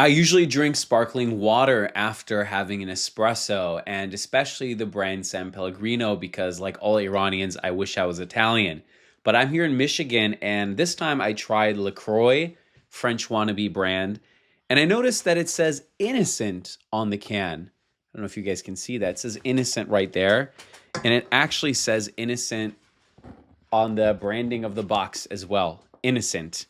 I usually drink sparkling water after having an espresso, and especially the brand San Pellegrino because, like all Iranians, I wish I was Italian. But I'm here in Michigan, and this time I tried LaCroix, French wannabe brand, and I noticed that it says innocent on the can. I don't know if you guys can see that. It says innocent right there, and it actually says innocent on the branding of the box as well. Innocent.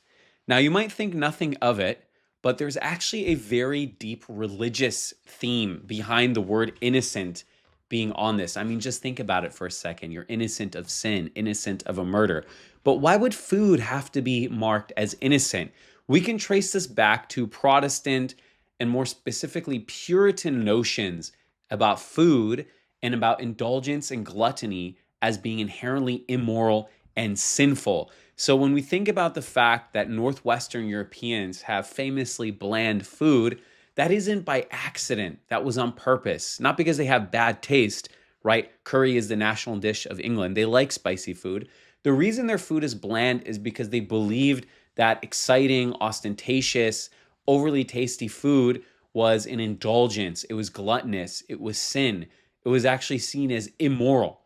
Now, you might think nothing of it, but there's actually a very deep religious theme behind the word innocent being on this. I mean, just think about it for a second. You're innocent of sin, innocent of a murder. But why would food have to be marked as innocent? We can trace this back to Protestant and more specifically Puritan notions about food and about indulgence and gluttony as being inherently immoral and sinful. So when we think about the fact that Northwestern Europeans have famously bland food, that isn't by accident. That was on purpose. Not because they have bad taste, right? Curry is the national dish of England. They like spicy food. The reason their food is bland is because they believed that exciting, ostentatious, overly tasty food was an indulgence. It was gluttonous. It was sin. It was actually seen as immoral.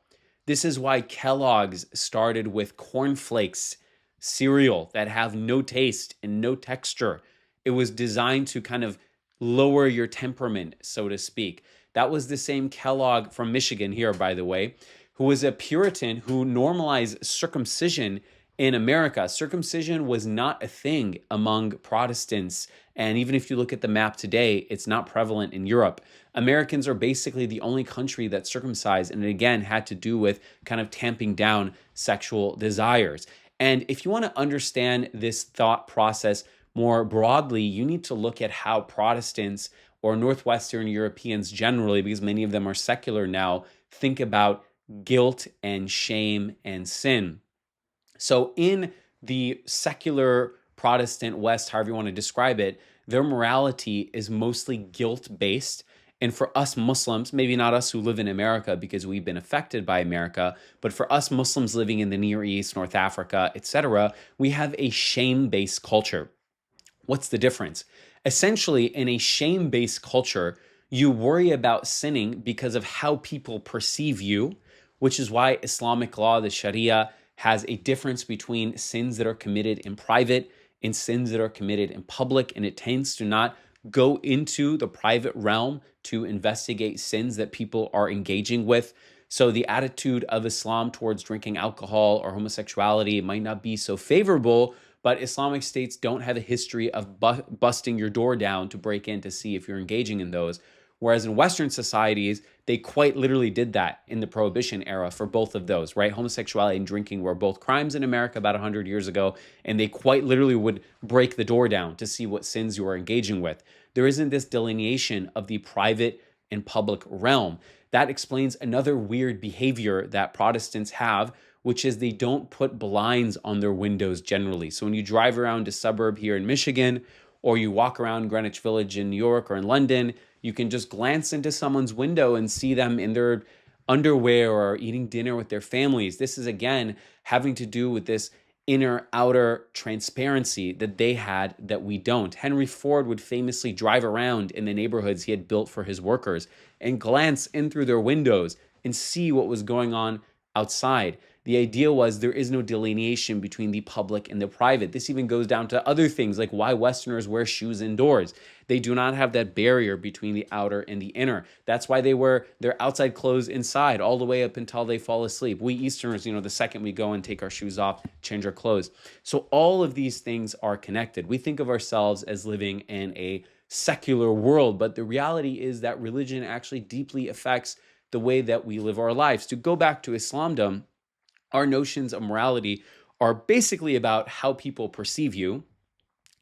This is why Kellogg's started with cornflakes cereal that have no taste and no texture. It was designed to kind of lower your temperament, so to speak. That was the same Kellogg from Michigan here, by the way, who was a Puritan who normalized circumcision in America. Circumcision was not a thing among Protestants. And even if you look at the map today, it's not prevalent in Europe. Americans are basically the only country that circumcised, and it again had to do with kind of tamping down sexual desires. And if you want to understand this thought process more broadly, you need to look at how Protestants or Northwestern Europeans generally, because many of them are secular now, think about guilt and shame and sin. So in the secular Protestant West, however you want to describe it, their morality is mostly guilt-based. And for us Muslims, maybe not us who live in America because we've been affected by America, but for us Muslims living in the Near East, North Africa, etc., we have a shame-based culture. What's the difference? Essentially, in a shame-based culture, you worry about sinning because of how people perceive you, which is why Islamic law, the Sharia, has a difference between sins that are committed in private and sins that are committed in public, and it tends to not go into the private realm to investigate sins that people are engaging with. So the attitude of Islam towards drinking alcohol or homosexuality might not be so favorable, but Islamic states don't have a history of busting your door down to break in to see if you're engaging in those. Whereas in Western societies, they quite literally did that in the Prohibition era for both of those, right? Homosexuality and drinking were both crimes in America about 100 years ago, and they quite literally would break the door down to see what sins you were engaging with. There isn't this delineation of the private and public realm. That explains another weird behavior that Protestants have, which is they don't put blinds on their windows generally. So when you drive around a suburb here in Michigan, or you walk around Greenwich Village in New York or in London, you can just glance into someone's window and see them in their underwear or eating dinner with their families. This is, again, having to do with this inner outer transparency that they had that we don't. Henry Ford would famously drive around in the neighborhoods he had built for his workers and glance in through their windows and see what was going on outside. The idea was there is no delineation between the public and the private. This even goes down to other things like why Westerners wear shoes indoors. They do not have that barrier between the outer and the inner. That's why they wear their outside clothes inside all the way up until they fall asleep. We Easterners, the second we go and take our shoes off, change our clothes. So all of these things are connected. We think of ourselves as living in a secular world, but the reality is that religion actually deeply affects the way that we live our lives. To go back to Islamdom, our notions of morality are basically about how people perceive you.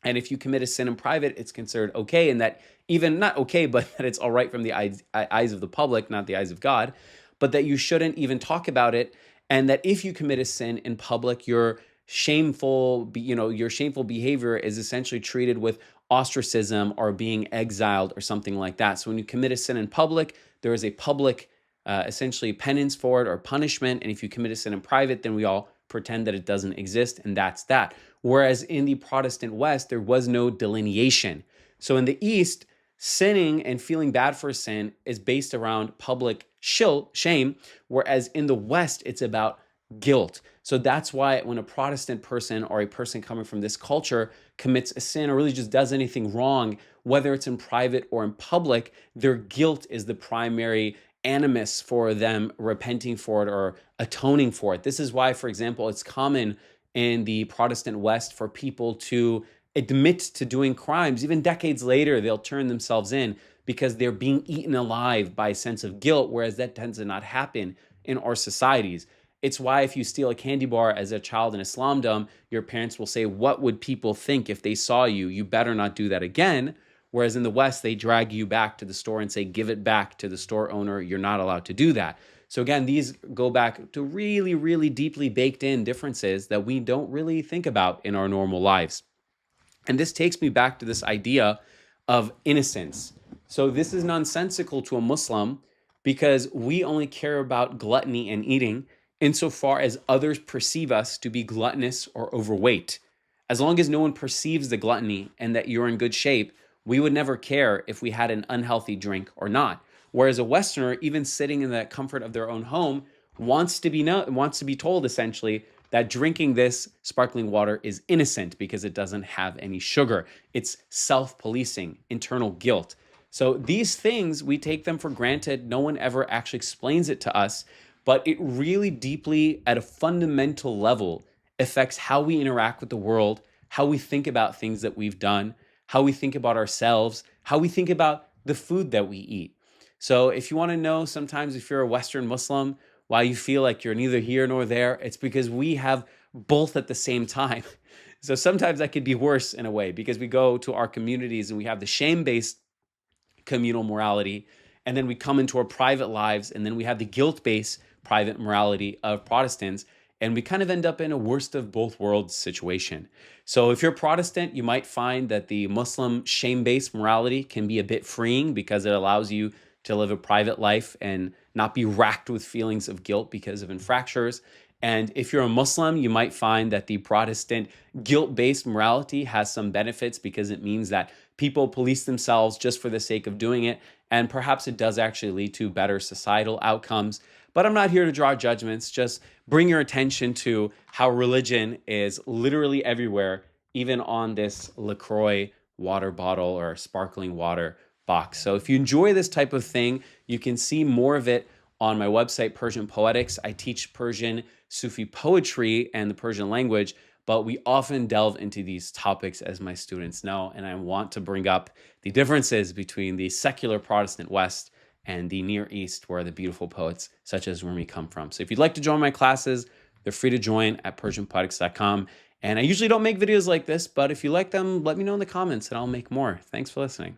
And if you commit a sin in private, it's considered okay, and that even not okay, but that it's all right from the eyes of the public, not the eyes of God, but that you shouldn't even talk about it. And that if you commit a sin in public, your shameful behavior is essentially treated with ostracism or being exiled or something like that. So when you commit a sin in public, there is a public essentially penance for it or punishment. And if you commit a sin in private, then we all pretend that it doesn't exist, and that's that. Whereas in the Protestant West, there was no delineation. So in the East, sinning and feeling bad for sin is based around public shame, whereas in the West, it's about guilt. So that's why when a Protestant person or a person coming from this culture commits a sin or really just does anything wrong, whether it's in private or in public, their guilt is the primary animus for them repenting for it or atoning for it. This is why, for example, it's common in the Protestant West for people to admit to doing crimes. Even decades later, they'll turn themselves in because they're being eaten alive by a sense of guilt, whereas that tends to not happen in our societies. It's why if you steal a candy bar as a child in Islamdom, your parents will say, "What would people think if they saw you? You better not do that again." Whereas in the West, they drag you back to the store and say, "Give it back to the store owner. You're not allowed to do that." So again, these go back to really, really deeply baked in differences that we don't really think about in our normal lives. And this takes me back to this idea of innocence. So this is nonsensical to a Muslim because we only care about gluttony and eating insofar as others perceive us to be gluttonous or overweight. As long as no one perceives the gluttony and that you're in good shape, we would never care if we had an unhealthy drink or not. Whereas a Westerner, even sitting in the comfort of their own home, wants to be told essentially that drinking this sparkling water is innocent because it doesn't have any sugar. It's self-policing, internal guilt. So these things, we take them for granted. No one ever actually explains it to us, but it really deeply, at a fundamental level, affects how we interact with the world, how we think about things that we've done, how we think about ourselves, how we think about the food that we eat. So if you want to know sometimes if you're a Western Muslim, why you feel like you're neither here nor there, it's because we have both at the same time. So sometimes that could be worse in a way because we go to our communities and we have the shame-based communal morality, and then we come into our private lives, and then we have the guilt-based private morality of Protestants, and we kind of end up in a worst of both worlds situation. So if you're Protestant, you might find that the Muslim shame-based morality can be a bit freeing because it allows you to live a private life and not be racked with feelings of guilt because of infractures. And if you're a Muslim, you might find that the Protestant guilt-based morality has some benefits because it means that people police themselves just for the sake of doing it. And perhaps it does actually lead to better societal outcomes. But I'm not here to draw judgments, just bring your attention to how religion is literally everywhere, even on this LaCroix water bottle or sparkling water box. So if you enjoy this type of thing, you can see more of it on my website, Persian Poetics. I teach Persian Sufi poetry and the Persian language, but we often delve into these topics, as my students know, and I want to bring up the differences between the secular Protestant West and the Near East, where the beautiful poets such as Rumi come from. So if you'd like to join my classes, they're free to join at PersianPoetics.com. And I usually don't make videos like this, but if you like them, let me know in the comments and I'll make more. Thanks for listening.